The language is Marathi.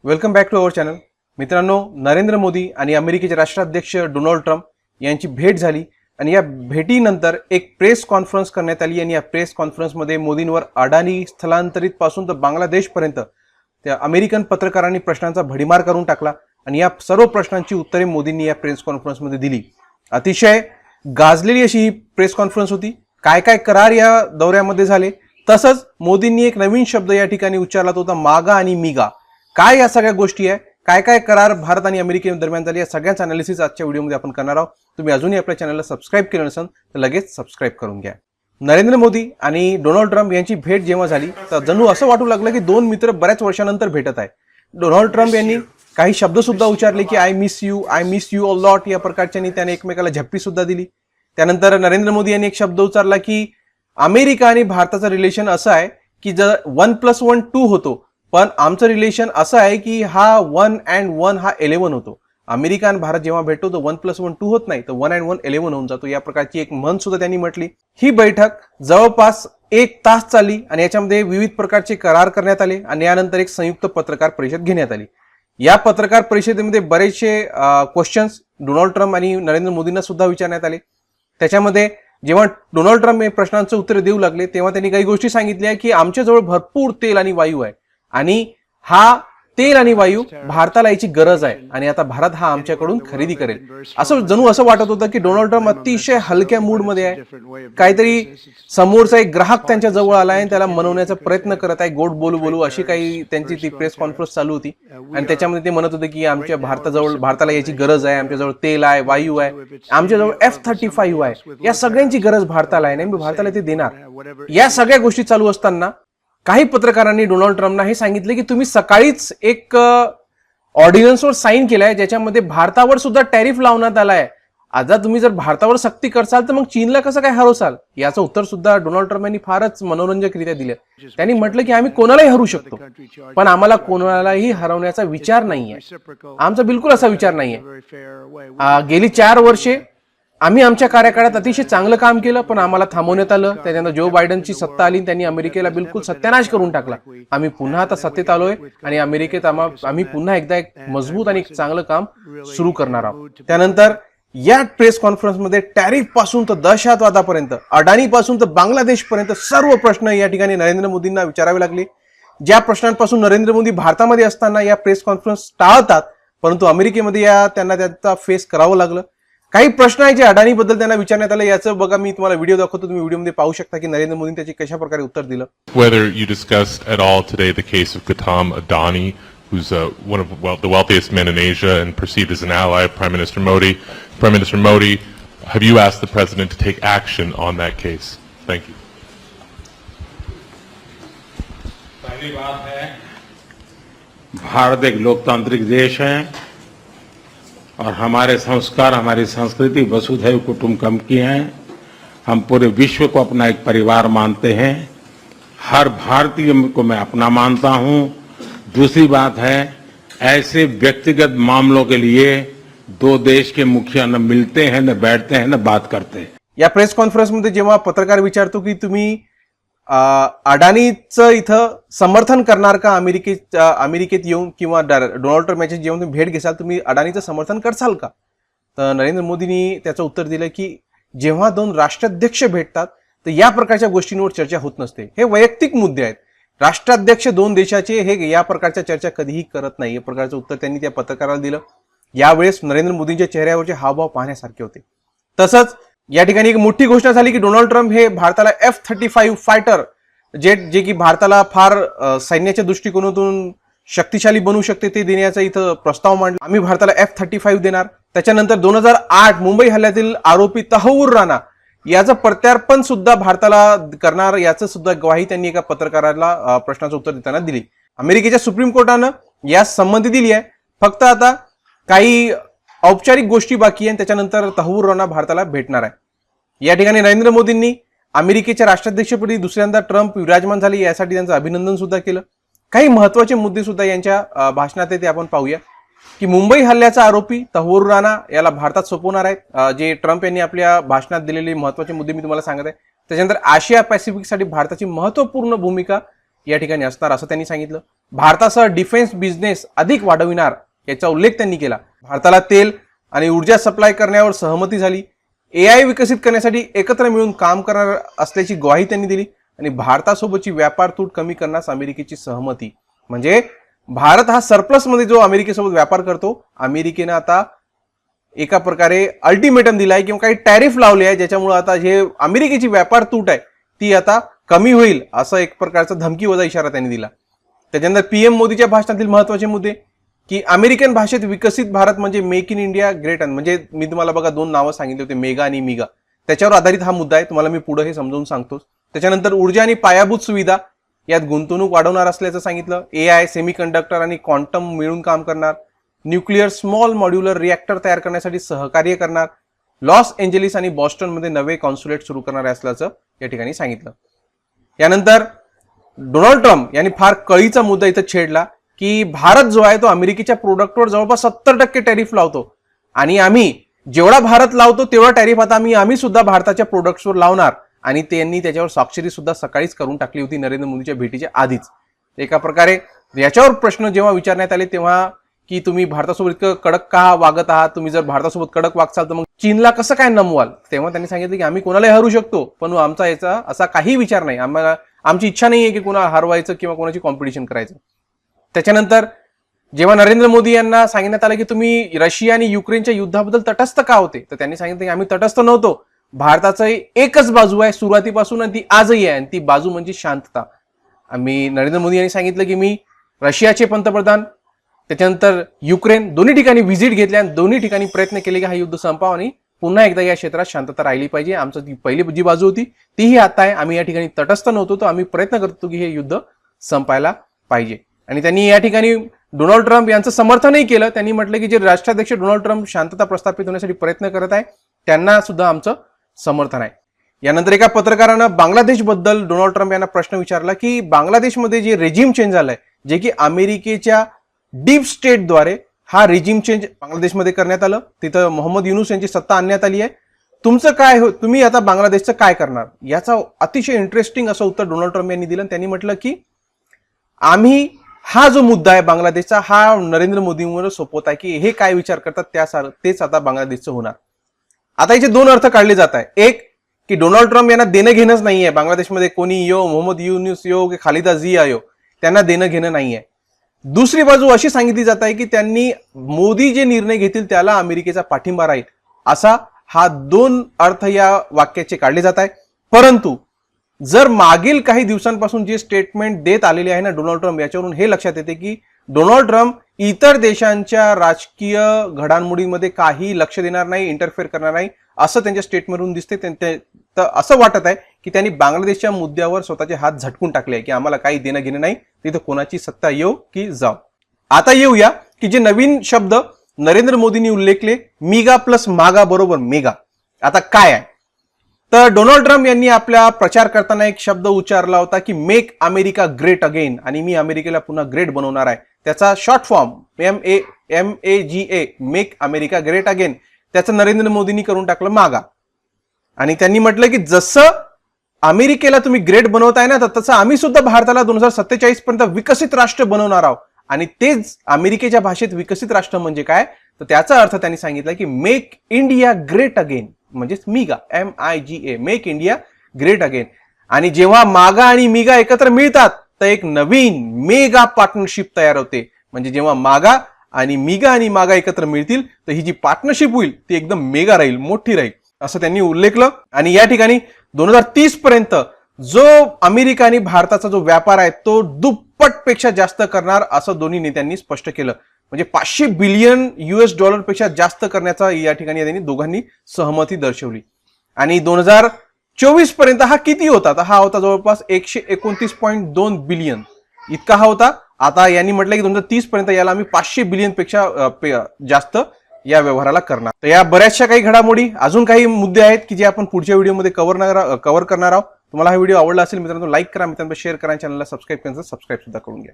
Welcome back to our channel. मित्रांनो, नरेंद्र मोदी आणि अमेरिकेचे राष्ट्राध्यक्ष डोनाल्ड ट्रम्प यांची भेट झाली आणि या भेटीनंतर एक प्रेस कॉन्फरन्स करण्यात आली आणि या प्रेस कॉन्फरन्समध्ये मोदींवर अडाणी स्थलांतरित पासून तर बांगलादेशपर्यंत त्या अमेरिकन पत्रकारांनी प्रश्नांचा भडीमार करून टाकला आणि या सर्व प्रश्नांची उत्तरे मोदींनी या प्रेस कॉन्फरन्समध्ये दिली. अतिशय गाजलेली अशी ही प्रेस कॉन्फरन्स होती. काय काय करार या दौऱ्यामध्ये झाले, तसंच मोदींनी एक नवीन शब्द या ठिकाणी उच्चारला, तो होता मागा आणि मिगा. काय या सगळ्या गोष्टी आहे, काय काय करार भारत आणि अमेरिके दरम्यान झाले, या सगळ्यांचं अनालिसिस आजच्या व्हिडिओमध्ये आपण करणार आहोत. तुम्ही अजूनही आपल्या चॅनलला सबस्क्राईब केलं नसेल तर लगेच सबस्क्राईब करून घ्या. नरेंद्र मोदी आणि डोनाल्ड ट्रम्प यांची भेट जेव्हा झाली तर जणू असं वाटू लागलं की दोन मित्र बऱ्याच वर्षानंतर भेटत आहे. डोनाल्ड ट्रम्प यांनी काही शब्द सुद्धा उच्चारले की I miss you a lot या प्रकारच्या, त्याने एकमेकाला झप्पी सुद्धा दिली. त्यानंतर नरेंद्र मोदी यांनी एक शब्द उच्चारला की अमेरिका आणि भारताचं रिलेशन असं आहे की जर 1+1 2 होतो, पण आमचं रिलेशन असं आहे की हा 1 and 1 हा 11 होतो. अमेरिका आणि भारत जेव्हा भेटतो तर 1+1 2 होत नाही, तर 1 and 1 11 होऊन जातो. या प्रकारची एक म्हण सुद्धा त्यांनी म्हटली. ही बैठक जवळपास 1 तास चालली आणि याच्यामध्ये विविध प्रकारचे करार करण्यात आले आणि यानंतर एक संयुक्त पत्रकार परिषद घेण्यात आली. या पत्रकार परिषदेमध्ये बरेचसे क्वेश्चन्स डोनाल्ड ट्रम्प आणि नरेंद्र मोदींना सुद्धा विचारण्यात आले. त्याच्यामध्ये जेव्हा डोनाल्ड ट्रम्प हे प्रश्नांचं उत्तर देऊ लागले तेव्हा त्यांनी काही गोष्टी सांगितल्या की आमच्याजवळ भरपूर तेल आणि वायू आहे आणि हा तेल आणि वायू भारताला याची गरज आहे आणि आता भारत हा आमच्याकडून खरेदी करेल. असं जणू असं वाटत होतं की डोनाल्ड ट्रम्प अतिशय हलक्या मूडमध्ये आहे. काहीतरी समोरचा एक ग्राहक त्यांच्या जवळ आला आहे, त्याला मनवण्याचा प्रयत्न करत आहे, गोड बोलू अशी काही त्यांची ती प्रेस कॉन्फरन्स चालू होती. आणि त्याच्यामध्ये ते म्हणत होते की आमच्या भारताला याची गरज आहे, आमच्याजवळ तेल आहे, वायू आहे, आमच्याजवळ F-35 आहे, या सगळ्यांची गरज भारताला आहे, नाही भारताला ते देणार. या सगळ्या गोष्टी चालू असताना काही पत्रकारांनी डोनाल्ड ट्रम्पना हे सांगितले की तुम्ही सकाळीच एक ऑर्डिनन्सवर साईन केलाय ज्याच्यामध्ये भारतावर सुद्धा टॅरिफ लावण्यात आलाय. आता तुम्ही जर भारतावर सक्ती करसाल तर मग चीनला कसं काय हरवसाल. याचं उत्तर सुद्धा डोनाल्ड ट्रम्प यांनी फारच मनोरंजकरित्या दिलं. त्यांनी म्हटलं की आम्ही कोणालाही हरू शकतो, पण आम्हाला कोणालाही हरवण्याचा विचार नाहीये, आमचा बिलकुल असा विचार नाहीये. गेली 4 वर्षे आम्ही आमच्या कार्यकाळात अतिशय चांगलं काम केलं, पण आम्हाला थांबवण्यात आलं. त्याच्यानंतर जो बायडनची सत्ता आली, त्यांनी अमेरिकेला बिलकुल सत्यानाश करून टाकला. आम्ही पुन्हा आता सत्तेत आलोय आणि अमेरिकेत आम्ही पुन्हा एकदा एक मजबूत आणि चांगलं काम सुरू करणार आहोत. त्यानंतर या प्रेस कॉन्फरन्समध्ये टॅरिफ पासून तर दहशतवादापर्यंत, अडाणी पासून तर बांगलादेशपर्यंत सर्व प्रश्न या ठिकाणी नरेंद्र मोदींना विचारावे लागले. ज्या प्रश्नांपासून नरेंद्र मोदी भारतामध्ये असताना या प्रेस कॉन्फरन्स टाळतात, परंतु अमेरिकेमध्ये त्यांना त्याचा फेस करावं लागलं. काही प्रश्न आहे जे अडाणीबद्दल त्यांना विचारण्यात आले. याचं बघा, मी तुम्हाला व्हिडिओ दाखवतो, तुम्ही व्हिडिओमध्ये पाहू शकता की नरेंद्र मोदींनी त्याची कशा प्रकारे उत्तर दिलं. Whether you discussed at all today the case of Gautam Adani, who's one of the wealthiest men in Asia and perceived as an ally of Prime Minister Modi. Prime Minister Modi, have you asked the president to take action on that case? Thank you. पहली बात है, भारत एक लोकतांत्रिक देश है और हमारे संस्कार, हमारी संस्कृति वसुधैव कुटुंबकम की है. हम पूरे विश्व को अपना एक परिवार मानते हैं. हर भारतीय को मैं अपना मानता हूं. दूसरी बात है, ऐसे व्यक्तिगत मामलों के लिए दो देश के मुखिया न मिलते हैं, न बैठते हैं, न बात करते हैं. या प्रेस कॉन्फरन्समध्ये जेव्हा पत्रकार विचारतो की तुम्ही अडाणीचं इथं समर्थन करणार का, अमेरिकेत येऊन किंवा डोनाल्ड ट्रम्प यांची जेव्हा तुम्ही भेट घेसाल तुम्ही अडाणीचं समर्थन करसाल का, तर नरेंद्र मोदींनी त्याचं उत्तर दिलं की जेव्हा 2 राष्ट्राध्यक्ष भेटतात तर या प्रकारच्या गोष्टींवर चर्चा होत नसते. हे वैयक्तिक मुद्दे आहेत. राष्ट्राध्यक्ष 2 देशाचे हे या प्रकारच्या चर्चा कधीही करत नाही. या प्रकारचं उत्तर त्यांनी त्या पत्रकाराला दिलं. यावेळेस नरेंद्र मोदींच्या चेहऱ्यावरचे हावभाव पाहण्यासारखे होते. तसंच या ठिकाणी एक मोठी घोषणा झाली की डोनाल्ड ट्रम्प हे भारताला F-35 फायटर जेट, जे की भारताला फार सैन्याच्या दृष्टिकोनातून शक्तिशाली बनवू शकते, ते देण्याचा इथं प्रस्ताव मांडला. आम्ही भारताला F-35 देणार. त्याच्यानंतर 2008 मुंबई हल्ल्यातील आरोपी तहव्वूर राणा याचं प्रत्यार्पण सुद्धा भारताला करणार, याचं सुद्धा ग्वाही त्यांनी एका पत्रकाराला प्रश्नाचं उत्तर देताना दिली. अमेरिकेच्या सुप्रीम कोर्टानं यास संमती दिली आहे. फक्त आता काही औपचारिक गोष्टी बाकी आहेत, त्याच्यानंतर तहव्वूर राणा भारताला भेटणार आहे. या ठिकाणी नरेंद्र मोदींनी अमेरिकेच्या राष्ट्राध्यक्षपदी दुसऱ्यांदा ट्रम्प विराजमान झाले यासाठी त्यांचं अभिनंदन सुद्धा केलं. काही महत्वाचे मुद्दे सुद्धा यांच्या भाषणात आहे, ते आपण पाहूया. की मुंबई हल्ल्याचा आरोपी तहव्वूर राणा याला भारतात सोपवणार आहेत, जे ट्रम्प यांनी आपल्या भाषणात दिलेले महत्वाचे मुद्दे मी तुम्हाला सांगत आहे. त्याच्यानंतर आशिया पॅसिफिकसाठी भारताची महत्त्वपूर्ण भूमिका या ठिकाणी असणार असं त्यांनी सांगितलं. भारतासह डिफेन्स बिझनेस अधिक वाढविणार याचा उल्लेख त्यांनी केला. भारताला तेल आणि ऊर्जा सप्लाय करण्यावर सहमती झाली. AI विकसित करण्यासाठी एकत्र मिळून काम करणार असल्याची ग्वाही त्यांनी दिली आणि भारतासोबतची व्यापार तूट कमी करण्यास अमेरिकेची सहमती. म्हणजे भारत हा सरप्लस मध्ये जो अमेरिकेसोबत व्यापार करतो, अमेरिकेनं आता एका प्रकारे अल्टिमेटम दिलाय किंवा काही टॅरिफ लावले आहे, ज्याच्यामुळे आता जे अमेरिकेची व्यापार तूट आहे ती आता कमी होईल, असं एक प्रकारचा धमकी वजा इशारा त्यांनी दिला. त्याच्यानंतर PM मोदीच्या भाषणातील महत्वाचे मुद्दे की अमेरिकन भाषेत विकसित भारत म्हणजे मेक इन इंडिया ग्रेट. म्हणजे मी तुम्हाला बघा 2 नावं सांगितले होते, मेगा आणि मिगा. त्याच्यावर आधारित हा मुद्दा आहे, तुम्हाला मी पुढे हे समजावून सांगतो. त्याच्यानंतर ऊर्जा आणि पायाभूत सुविधा यात गुंतवणूक वाढवणार असल्याचं सांगितलं. AI, सेमीकंडक्टर आणि क्वांटम मिळून काम करणार. न्यूक्लिअर स्मॉल मॉड्युलर रिॲक्टर तयार करण्यासाठी सहकार्य करणार. लॉस एंजेलिस आणि बॉस्टनमध्ये नवे कॉन्सुलेट सुरू करणार असल्याचं या ठिकाणी सांगितलं. यानंतर डोनाल्ड ट्रम्प यांनी फार कळीचा मुद्दा इथं छेडला की भारत जो आहे तो अमेरिकेच्या प्रोडक्टवर जवळपास 70% टॅरिफ लावतो आणि आम्ही जेवढा भारत लावतो तेवढा टॅरिफ आता आम्ही सुद्धा भारताच्या प्रोडक्ट्सवर लावणार. आणि त्यांनी त्याच्यावर स्वाक्षरी सुद्धा सकाळीच करून टाकली होती नरेंद्र मोदीच्या भेटीच्या आधीच. एका प्रकारे याच्यावर प्रश्न जेव्हा विचारण्यात आले तेव्हा की तुम्ही भारतासोबत इतकं कडक का वागत आहात, तुम्ही जर भारतासोबत कडक वागसाल तर मग चीनला कसं काय नमवाल, तेव्हा त्यांनी सांगितलं की आम्ही कोणालाही हरू शकतो पण आमचा याचा असा काही विचार नाही, आमची इच्छा नाहीये की कोणाला हरवायचं किंवा कोणाची कॉम्पिटिशन करायचं. त्याच्यानंतर जेव्हा नरेंद्र मोदी यांना सांगण्यात आलं की तुम्ही रशिया आणि युक्रेनच्या युद्धाबद्दल तटस्थ का होते, तर त्यांनी सांगितलं की आम्ही तटस्थ नव्हतो, भारताचं एकच बाजू आहे सुरुवातीपासून आणि ती आजही आहे आणि ती बाजू म्हणजे शांतता. आम्ही नरेंद्र मोदी यांनी सांगितलं की मी रशियाचे पंतप्रधान त्याच्यानंतर युक्रेन दोन्ही ठिकाणी व्हिजिट घेतल्या आणि दोन्ही ठिकाणी प्रयत्न केले की हा युद्ध संपावा आणि पुन्हा एकदा या क्षेत्रात शांतता राहिली पाहिजे. आमचं ती पहिली जी बाजू होती तीही आता आहे, आम्ही या ठिकाणी तटस्थ नव्हतो, तर आम्ही प्रयत्न करतो की हे युद्ध संपायला पाहिजे. आणि त्यांनी या ठिकाणी डोनाल्ड ट्रम्प यांचं समर्थनही केलं. त्यांनी म्हटलं की जे राष्ट्राध्यक्ष डोनाल्ड ट्रम्प शांतता प्रस्थापित होण्यासाठी प्रयत्न करत आहे त्यांना सुद्धा आमचं समर्थन आहे. यानंतर एका पत्रकारानं बांगलादेशबद्दल डोनाल्ड ट्रम्प यांना प्रश्न विचारला की बांगलादेशमध्ये जे रेजिम चेंज झालंय, जे की अमेरिकेच्या डीप स्टेटद्वारे हा रेजिम चेंज बांगलादेशमध्ये करण्यात आलं, तिथं मोहम्मद युनूस यांची सत्ता आणण्यात आली आहे, तुमचं काय हो, तुम्ही आता बांगलादेशचं काय करणार, याचा अतिशय इंटरेस्टिंग असं उत्तर डोनाल्ड ट्रम्प यांनी दिलं. त्यांनी म्हटलं की आम्ही हा जो मुद्दा आहे बांगलादेशचा हा नरेंद्र मोदींवर सोपवत आहे की हे काय विचार करतात तेच आता बांगलादेशचं होणार. आता याचे 2 अर्थ काढले जात आहे. एक की डोनाल्ड ट्रम्प यांना देणं घेणंच नाहीये, बांगलादेशमध्ये कोणी यो, मोहम्मद युनूस यो की खालिदा जिया यो, त्यांना देणं घेणं नाहीये. दुसरी बाजू अशी सांगितली जात आहे की त्यांनी मोदी जे निर्णय घेतील त्याला अमेरिकेचा पाठिंबा राहील, असा हा 2 अर्थ या वाक्याचे काढले जात आहे. परंतु जर मागील काही दिवसांपासून जे स्टेटमेंट देत आलेले आहे ना डोनाल्ड ट्रम्प, याच्यावरून हे लक्षात येते की डोनाल्ड ट्रम्प इतर देशांच्या राजकीय घडामोडींमध्ये काही लक्ष देणार नाही, इंटरफेअर करणार नाही, असं त्यांच्या स्टेटमेंटवरून दिसते. तर असं वाटत आहे की त्यांनी बांगलादेशच्या मुद्द्यावर स्वतःचे हात झटकून टाकले की आम्हाला काही देणं घेणं नाही, तिथं कोणाची सत्ता येऊ की जाऊ. आता येऊया की जे नवीन शब्द नरेंद्र मोदींनी उल्लेखले, मिगा प्लस मागा बरोबर मेगा. आता काय आहे, तर डोनाल्ड ट्रम्प यांनी आपल्या प्रचार करताना एक शब्द उच्चारला होता की मेक अमेरिका ग्रेट अगेन, आणि मी अमेरिकेला पुन्हा ग्रेट बनवणार आहे. त्याचा short form MAGA, make America great again, त्याचं नरेंद्र मोदींनी करून टाकलं मागा. आणि त्यांनी म्हटलं की जसं अमेरिकेला तुम्ही ग्रेट बनवताय ना, तर तसं आम्ही सुद्धा भारताला 2047 पर्यंत विकसित राष्ट्र बनवणार आहोत. आणि तेच अमेरिकेच्या भाषेत विकसित राष्ट्र म्हणजे काय, तर त्याचा अर्थ त्यांनी सांगितलं की मेक इंडिया ग्रेट अगेन, म्हणजेच मिगा MIGA, make India great again. आणि जेव्हा मागा आणि मिगा एकत्र मिळतात तर एक नवीन मेगा पार्टनरशिप तयार होते. म्हणजे जेव्हा मागा आणि मागा एकत्र मिळतील तर ही जी पार्टनरशिप होईल ती एकदम मेगा राहील, मोठी राहील, असं त्यांनी उल्लेखलं. आणि या ठिकाणी 2030 पर्यंत जो अमेरिका आणि भारताचा जो व्यापार आहे तो दुप्पटपेक्षा जास्त करणार असं दोन्ही नेत्यांनी स्पष्ट केलं. म्हणजे $500 बिलियन पेक्षा जास्त करण्याचा या ठिकाणी त्यांनी दोघांनी सहमती दर्शवली. आणि 2024 पर्यंत हा किती होता, तर हा होता जवळपास 129.2 बिलियन इतका हा होता. आता यांनी म्हटलं की 2030 पर्यंत याला आम्ही 500 बिलियन पेक्षा जास्त या व्यवहाराला करणार. तर या बऱ्याचशा काही घडामोडी, अजून काही मुद्दे आहेत की जे आपण पुढच्या व्हिडिओमध्ये कव्हर करणार आहोत. तुम्हाला हा व्हिडिओ आवडला असेल मित्रांनो लाईक करा, मित्रांनो शेअर करा, चॅनलला सबस्क्राईब सुद्धा करून घ्या.